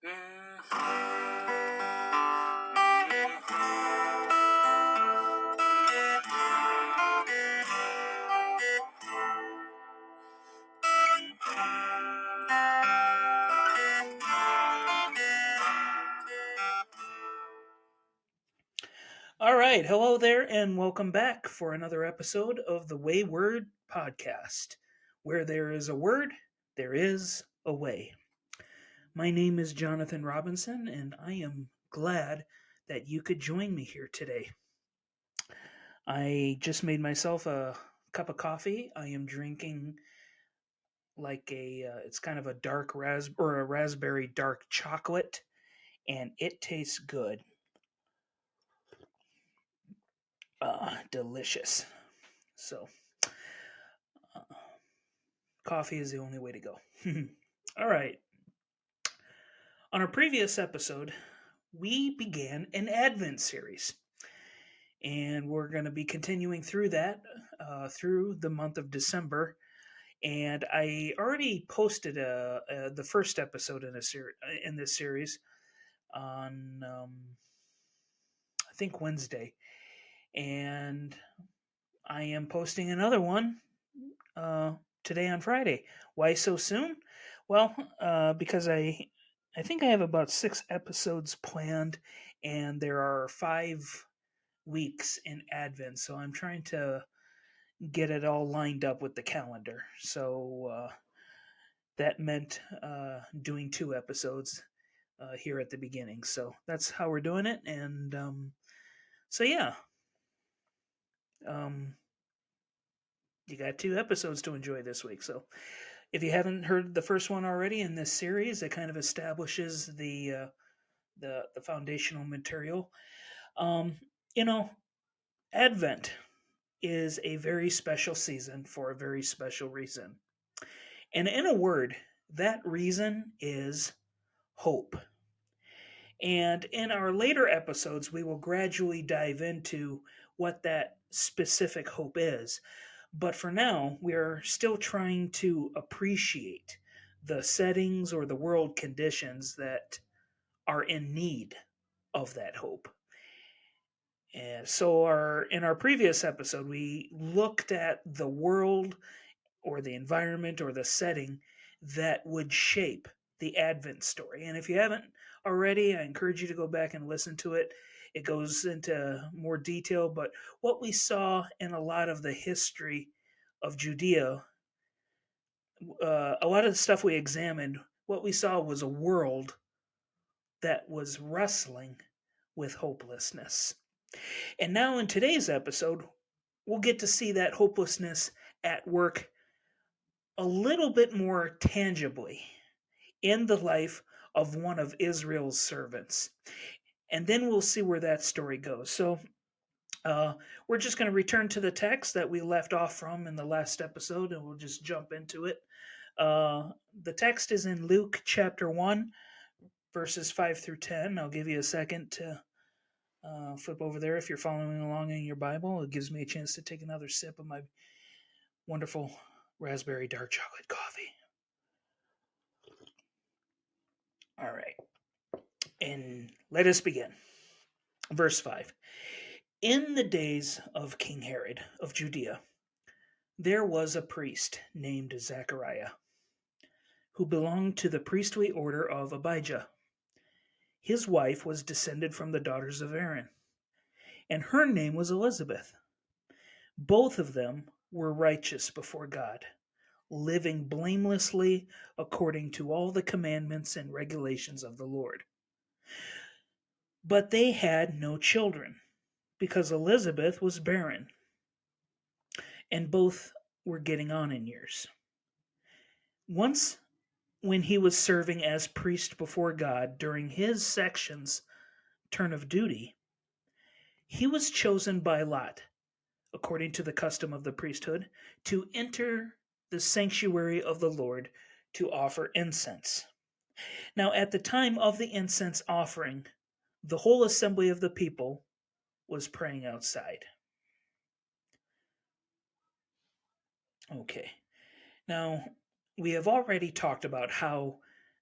All right, hello there, and welcome back for another episode of the Wayword Podcast. Where there is a word, there is a way. My name is Jonathan Robinson, and I am glad that you could join me here today. I just made myself a cup of coffee. I am drinking it's kind of a dark or a raspberry dark chocolate, and it tastes good. Delicious. So, uh, coffee is the only way to go. All right. On our previous episode, we began an Advent series, and we're going to be continuing through that through the month of December. And I already posted the first episode in this series on I think Wednesday, and I am posting another one uh, today on Friday. Why so soon? Well, because I think I have about 6 episodes planned, and there are 5 weeks in Advent, so I'm trying to get it all lined up with the calendar. So that meant doing 2 episodes here at the beginning. So that's how we're doing it, and so yeah. Um, you got 2 episodes to enjoy this week. So if you haven't heard the first one already in this series, it kind of establishes the foundational material. Um, you know, Advent is a very special season for a very special reason, and in a word, that reason is hope. And in our later episodes, we will gradually dive into what that specific hope is. But for now, we are still trying to appreciate the settings or the world conditions that are in need of that hope. And so in our previous episode, we looked at the world or the environment or the setting that would shape the Advent story. And if you haven't already, I encourage you to go back and listen to it. It goes into more detail, but what we saw in a lot of the history of Judea, a lot of the stuff we examined, what we saw was a world that was wrestling with hopelessness. And now in today's episode, we'll get to see that hopelessness at work a little bit more tangibly in the life of one of Israel's servants. And then we'll see where that story goes. So we're just going to return to the text that we left off from in the last episode, and we'll just jump into it. The text is in Luke chapter 1, verses 5 through 10. I'll give you a second to flip over there if you're following along in your Bible. It gives me a chance to take another sip of my wonderful raspberry dark chocolate coffee. All right. And let us begin. Verse 5. In the days of King Herod of Judea, there was a priest named Zachariah, who belonged to the priestly order of Abijah. His wife was descended from the daughters of Aaron, and her name was Elizabeth. Both of them were righteous before God, living blamelessly according to all the commandments and regulations of the Lord. But they had no children, because Elizabeth was barren, and both were getting on in years. Once, when he was serving as priest before God during his section's turn of duty, he was chosen by lot, according to the custom of the priesthood, to enter the sanctuary of the Lord to offer incense. Now, at the time of the incense offering, the whole assembly of the people was praying outside. Okay. Now, we have already talked about how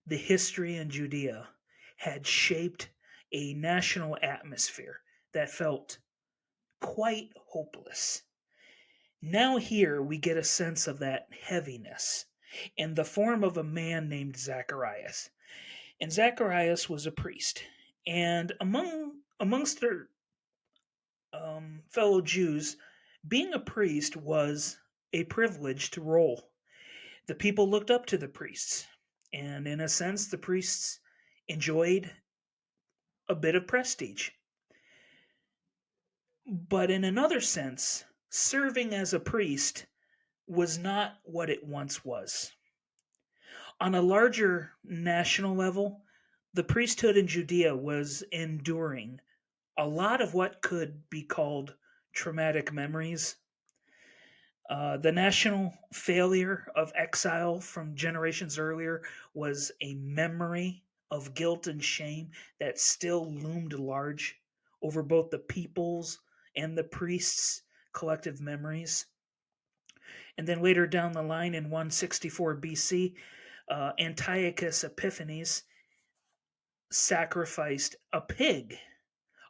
the history in Judea had shaped a national atmosphere that felt quite hopeless. Now, here we get a sense of that heaviness in the form of a man named Zacharias. And Zacharias was a priest. And amongst their fellow Jews, being a priest was a privileged role. The people looked up to the priests. And in a sense, the priests enjoyed a bit of prestige. But in another sense, serving as a priest was not what it once was. On a larger national level, the priesthood in Judea was enduring a lot of what could be called traumatic memories. The national failure of exile from generations earlier was a memory of guilt and shame that still loomed large over both the people's and the priests' collective memories. And then later down the line in 164 BC, Antiochus Epiphanes sacrificed a pig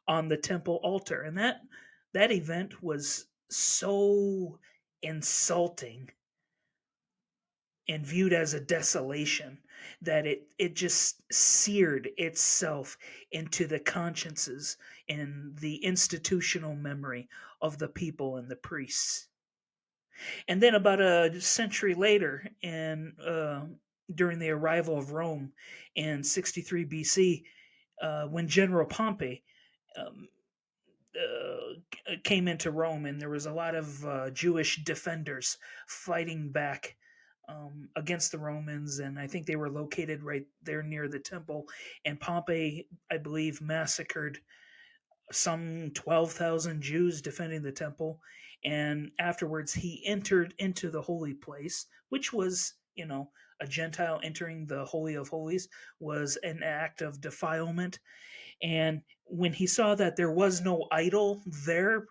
on the temple altar. And that event was so insulting and viewed as a desolation that it just seared itself into the consciences and the institutional memory of the people and the priests. And then about a century later, in during the arrival of Rome in 63 BC, when General Pompey um, came into Rome, and there was a lot of Jewish defenders fighting back against the Romans, and I think they were located right there near the temple. And Pompey, I believe, massacred some 12,000 Jews defending the temple. And afterwards, he entered into the holy place, which was, a Gentile entering the Holy of Holies was an act of defilement. And when he saw that there was no idol there,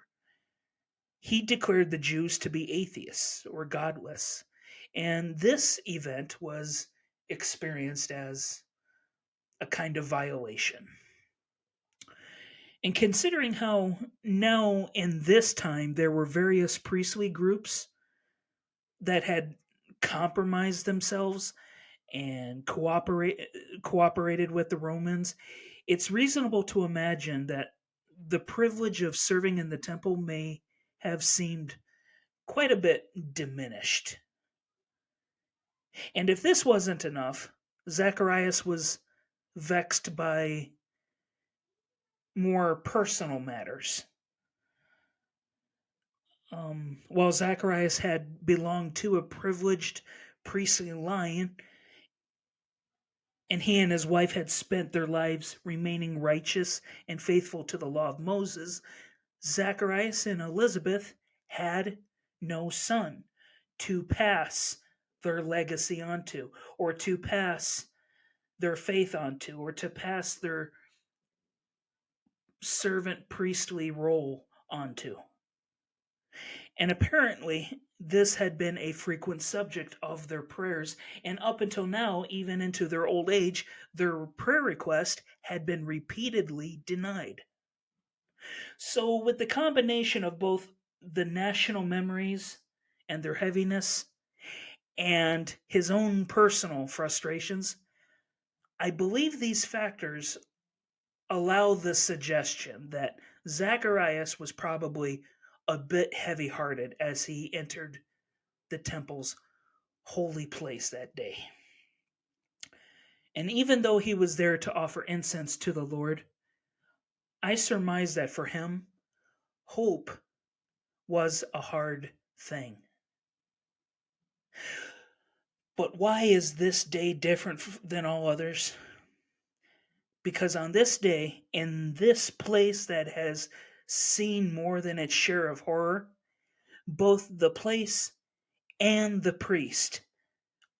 he declared the Jews to be atheists or godless. And this event was experienced as a kind of violation. And considering how now in this time there were various priestly groups that had compromised themselves and cooperated with the Romans, it's reasonable to imagine that the privilege of serving in the temple may have seemed quite a bit diminished. And if this wasn't enough, Zacharias was vexed by more personal matters. While Zacharias had belonged to a privileged priestly line, and he and his wife had spent their lives remaining righteous and faithful to the law of Moses, Zacharias and Elizabeth had no son to pass their legacy onto, or to pass their faith onto, or to pass their servant priestly role onto. And apparently, this had been a frequent subject of their prayers, and up until now, even into their old age, their prayer request had been repeatedly denied. So, with the combination of both the national memories and their heaviness, and his own personal frustrations, I believe these factors allow the suggestion that Zacharias was probably a bit heavy hearted as he entered the temple's holy place that day. And even though he was there to offer incense to the Lord, I surmise that for him, hope was a hard thing. But why is this day different than all others? Because on this day, in this place that has seen more than its share of horror, both the place and the priest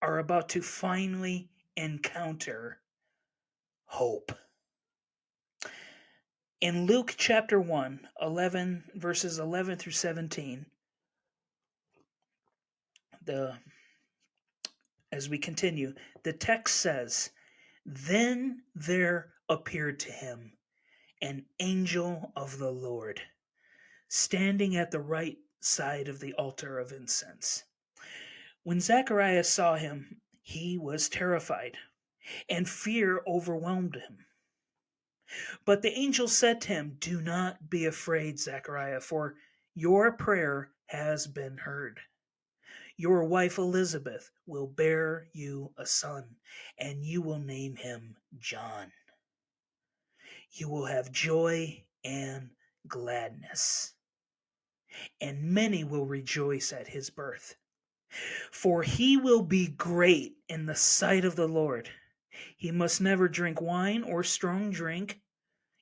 are about to finally encounter hope. In Luke chapter 1, 11 verses 11 through 17, as we continue, the text says, "Then there appeared to him an angel of the Lord, standing at the right side of the altar of incense. When Zacharias saw him, he was terrified, and fear overwhelmed him. But the angel said to him, "Do not be afraid, Zechariah, for your prayer has been heard. Your wife Elizabeth will bear you a son, and you will name him John. You will have joy and gladness, and many will rejoice at his birth. For he will be great in the sight of the Lord. He must never drink wine or strong drink.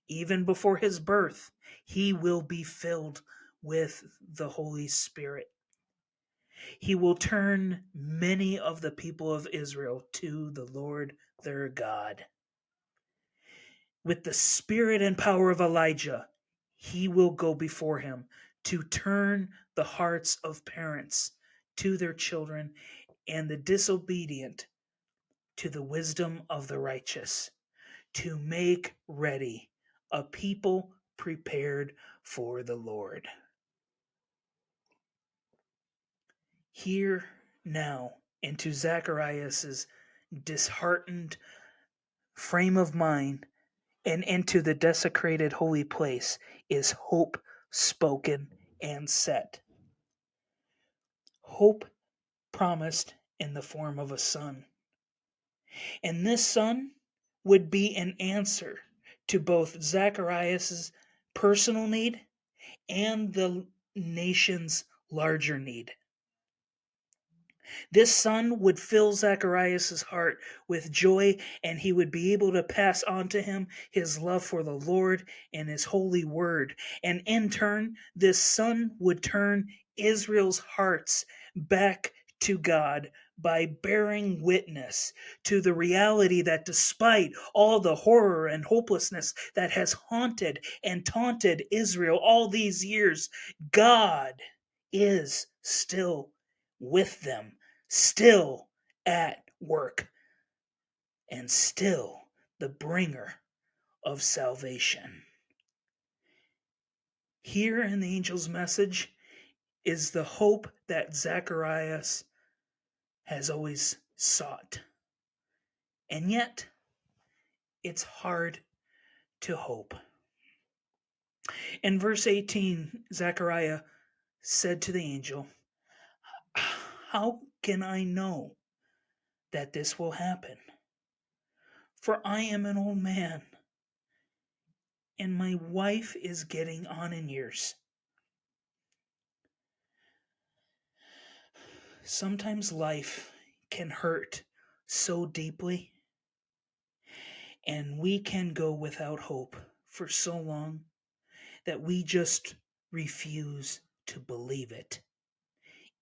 Even before his birth, he will be filled with the Holy Spirit. He will turn many of the people of Israel to the Lord their God. With the spirit and power of Elijah, he will go before him to turn the hearts of parents to their children and the disobedient to the wisdom of the righteous, to make ready a people prepared for the Lord." Here now into Zacharias's disheartened frame of mind and into the desecrated holy place is hope spoken and set. Hope promised in the form of a son. And this son would be an answer to both Zacharias's personal need and the nation's larger need. This son would fill Zacharias' heart with joy, and he would be able to pass on to him his love for the Lord and his holy word. And in turn, this son would turn Israel's hearts back to God by bearing witness to the reality that despite all the horror and hopelessness that has haunted and taunted Israel all these years, God is still with them, still at work, and still the bringer of salvation. Here in the angel's message is the hope that Zacharias has always sought. And yet, it's hard to hope. In verse 18, Zechariah said to the angel, "How can I know that this will happen? For I am an old man, and my wife is getting on in years." Sometimes life can hurt so deeply, and we can go without hope for so long that we just refuse to believe it,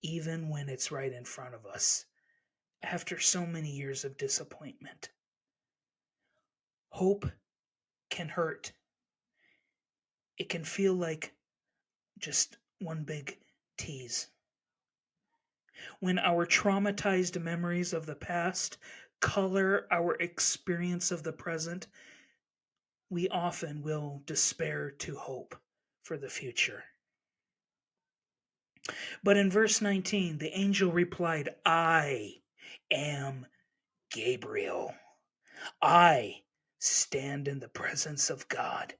even when it's right in front of us, after so many years of disappointment. Hope can hurt. It can feel like just one big tease. When our traumatized memories of the past color our experience of the present, we often will despair to hope for the future. But in verse 19, the angel replied, "I am Gabriel. I stand in the presence of God,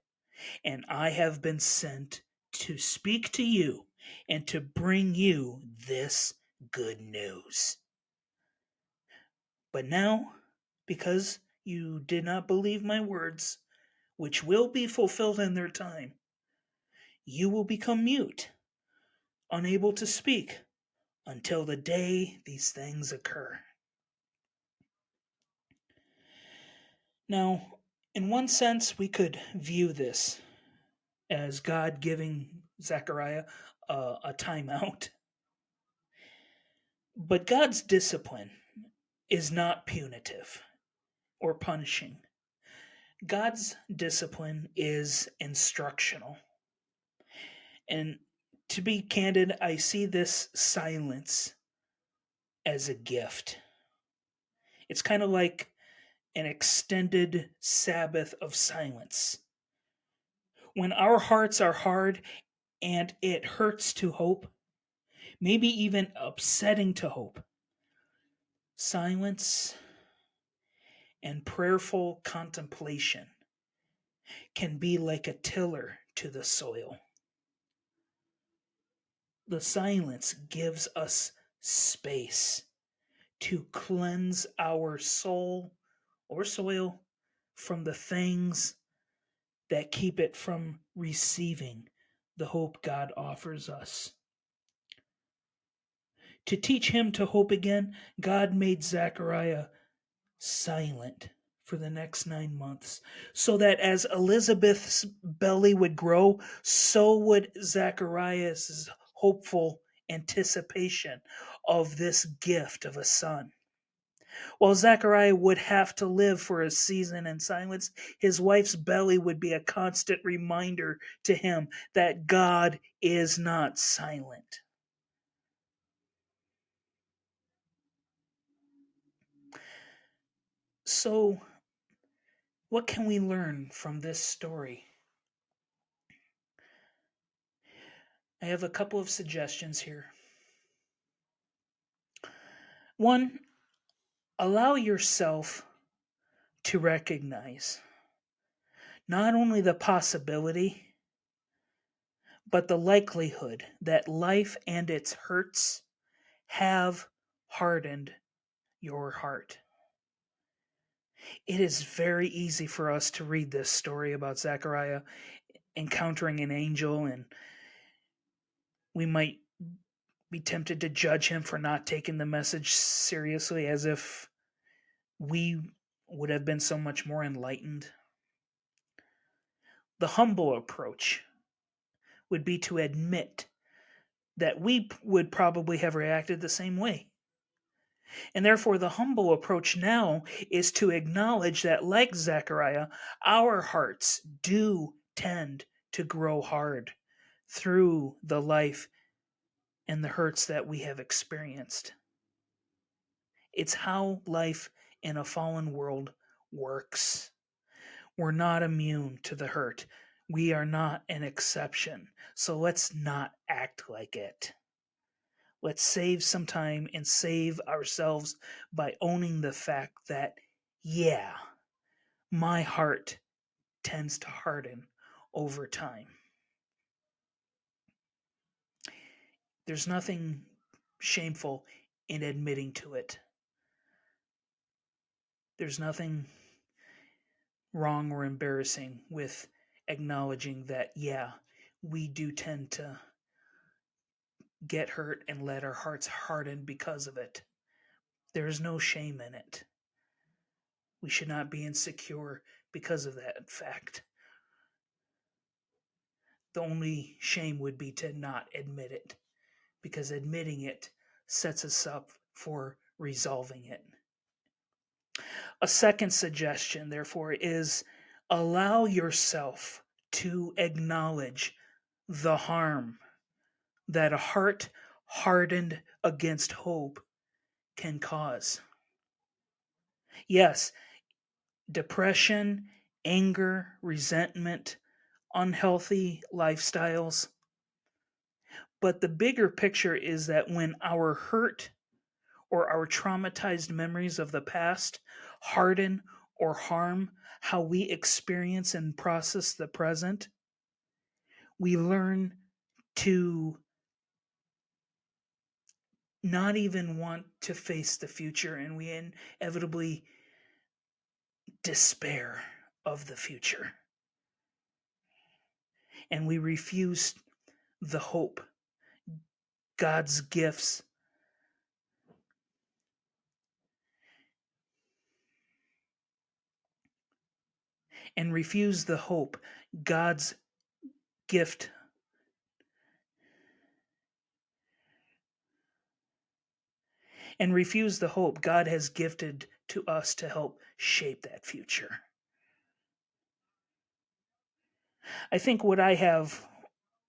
and I have been sent to speak to you and to bring you this good news. But now, because you did not believe my words, which will be fulfilled in their time, you will become mute, unable to speak until the day these things occur." Now, in one sense, we could view this as God giving Zechariah a timeout. But God's discipline is not punitive or punishing. God's discipline is instructional. And to be candid, I see this silence as a gift. It's kind of like an extended Sabbath of silence. When our hearts are hard and it hurts to hope, maybe even upsetting to hope, silence and prayerful contemplation can be like a tiller to the soil. The silence gives us space to cleanse our soul or soil from the things that keep it from receiving the hope God offers us. To teach him to hope again, God made Zechariah silent for the next 9 months, so that as Elizabeth's belly would grow, so would Zacharias' hopeful anticipation of this gift of a son. While Zechariah would have to live for a season in silence, his wife's belly would be a constant reminder to him that God is not silent. So, what can we learn from this story? I have a couple of suggestions here. One, allow yourself to recognize not only the possibility, but the likelihood that life and its hurts have hardened your heart. It is very easy for us to read this story about Zechariah encountering an angel, and we might be tempted to judge him for not taking the message seriously, as if we would have been so much more enlightened. The humble approach would be to admit that we would probably have reacted the same way. And therefore, the humble approach now is to acknowledge that, like Zechariah, our hearts do tend to grow hard through the life and the hurts that we have experienced. It's how life in a fallen world works. We're not immune to the hurt. We are not an exception. So let's not act like it. Let's save some time and save ourselves by owning the fact that, yeah, my heart tends to harden over time. There's nothing shameful in admitting to it. There's nothing wrong or embarrassing with acknowledging that, yeah, we do tend to get hurt and let our hearts harden because of it. There is no shame in it. We should not be insecure because of that fact. The only shame would be to not admit it, because admitting it sets us up for resolving it. A second suggestion, therefore, is allow yourself to acknowledge the harm that a heart hardened against hope can cause. Yes, depression, anger, resentment, unhealthy lifestyles. But the bigger picture is that when our hurt or our traumatized memories of the past harden or harm how we experience and process the present, we learn to not even want to face the future, and we inevitably despair of the future. And we refuse the hope, God's gifts, and refuse the hope, God's gift, and refuse the hope God has gifted to us to help shape that future. I think what I have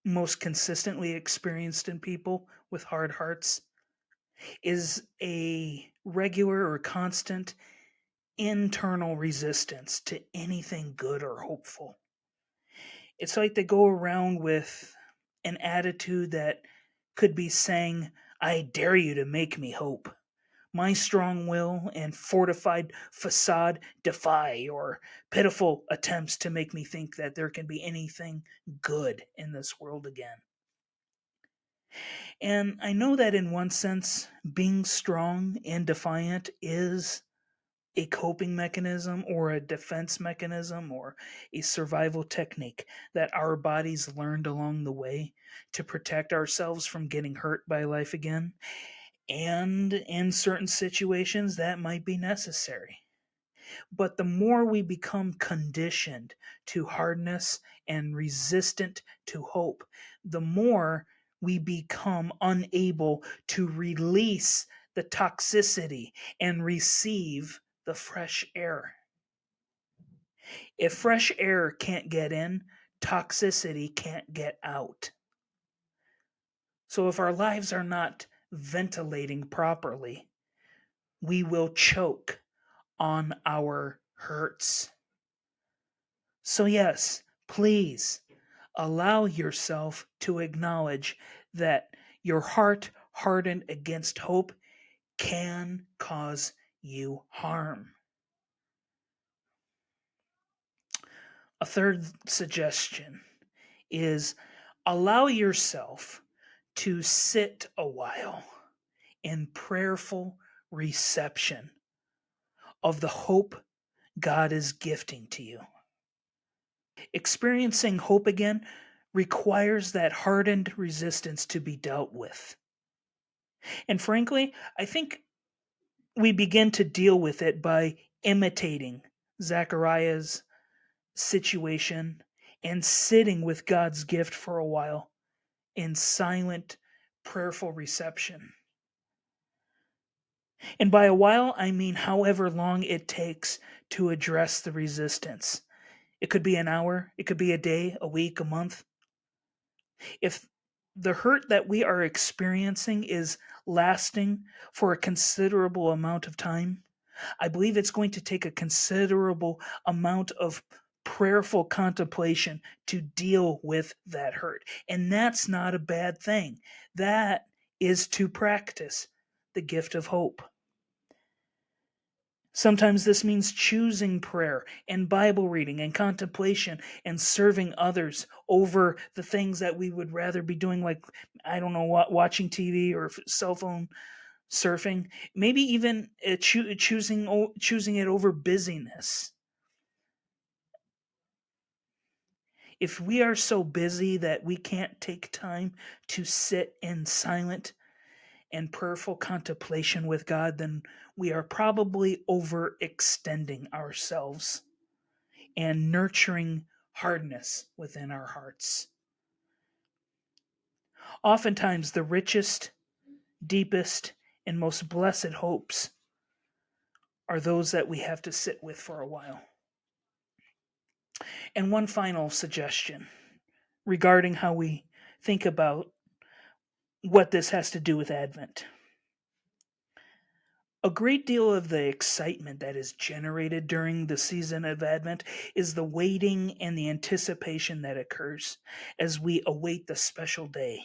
most consistently experienced in people with hard hearts is a regular or constant internal resistance to anything good or hopeful. It's like they go around with an attitude that could be saying, I dare you to make me hope. My strong will and fortified facade defy your pitiful attempts to make me think that there can be anything good in this world again. And I know that in one sense, being strong and defiant is a coping mechanism or a defense mechanism or a survival technique that our bodies learned along the way to protect ourselves from getting hurt by life again. And in certain situations, that might be necessary. But the more we become conditioned to hardness and resistant to hope, the more we become unable to release the toxicity and receive the fresh air. If fresh air can't get in, toxicity can't get out. So if our lives are not ventilating properly, we will choke on our hurts. So, yes, please allow yourself to acknowledge that your heart hardened against hope can cause you harm. A third suggestion is allow yourself to sit a while in prayerful reception of the hope God is gifting to you. Experiencing hope again requires that hardened resistance to be dealt with. And frankly, I think we begin to deal with it by imitating Zechariah's situation and sitting with God's gift for a while in silent, prayerful reception. And by a while, I mean however long it takes to address the resistance. It could be an hour, it could be a day, a week, a month. If the hurt that we are experiencing is lasting for a considerable amount of time, I believe it's going to take a considerable amount of prayerful contemplation to deal with that hurt. And that's not a bad thing. That is to practice the gift of hope. Sometimes this means choosing prayer and Bible reading and contemplation and serving others over the things that we would rather be doing, like, I don't know, watching TV or cell phone surfing. Maybe even choosing it over busyness. If we are so busy that we can't take time to sit in silent and prayerful contemplation with God, then we are probably overextending ourselves and nurturing hardness within our hearts. Oftentimes, the richest, deepest, and most blessed hopes are those that we have to sit with for a while. And one final suggestion regarding how we think about what this has to do with Advent. A great deal of the excitement that is generated during the season of Advent is the waiting and the anticipation that occurs as we await the special day.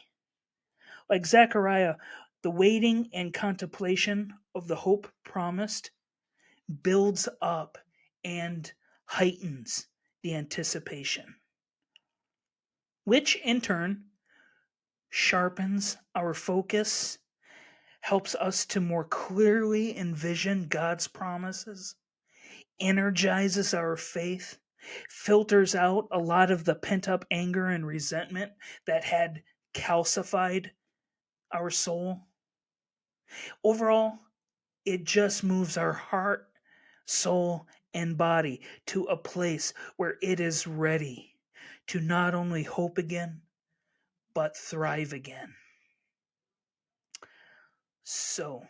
Like Zechariah, the waiting and contemplation of the hope promised builds up and heightens the anticipation, which in turn sharpens our focus, helps us to more clearly envision God's promises, energizes our faith, filters out a lot of the pent up anger and resentment that had calcified our soul. Overall, it just moves our heart, soul, and body to a place where it is ready to not only hope again, but thrive again. So,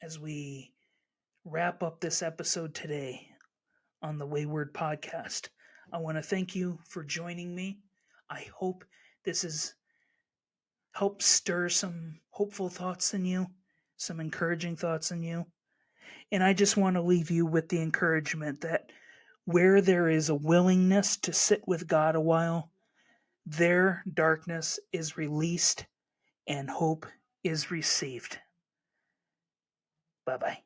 as we wrap up this episode today on the Wayward Podcast, I want to thank you for joining me. I hope this has helped stir some hopeful thoughts in you, some encouraging thoughts in you. And I just want to leave you with the encouragement that where there is a willingness to sit with God a while, there darkness is released and hope is received. Bye bye.